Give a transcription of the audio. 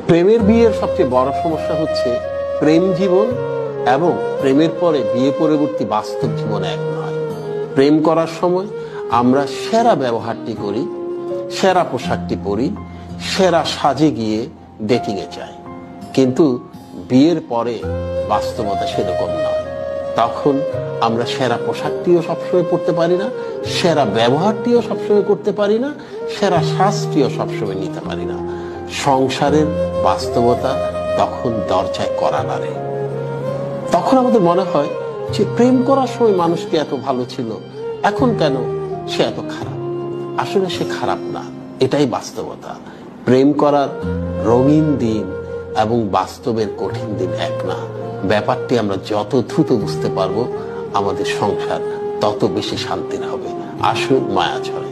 প্রেমের বিয়ের সবচেয়ে বড় সমস্যা হচ্ছে প্রেম জীবন এবং প্রেমের পরে বিয়ে পরবর্তী বাস্তব জীবন এক নয়। প্রেম করার সময় আমরা সেরা ব্যবহারটি করি, সেরা পোশাকটি পরি, সেরা সাজে গিয়ে ডেটিং এ যাই, কিন্তু বিয়ের পরে বাস্তবতা সেরকম নয়। তখন আমরা সেরা পোশাকটিও সবসময় পরতে পারি না, সেরা ব্যবহারটিও সবসময় করতে পারি না, সেরা শ্বাসটিও সবসময় নিতে পারি না। সংসারের বাস্তবতা তখন দরজায় কড়া নাড়ে। তখন আমাদের মনে হয় যে প্রেম করার সময় মানুষটি এত ভালো ছিল, এখন কেন সে এত খারাপ। আসলে সে খারাপ না, এটাই বাস্তবতা। প্রেম করার রঙিন দিন এবং বাস্তবের কঠিন দিন এক না। ব্যাপারটি আমরা যত দ্রুত বুঝতে পারবো, আমাদের সংসার তত বেশি শান্তির হবে। আসুন মায়া ছড়ে।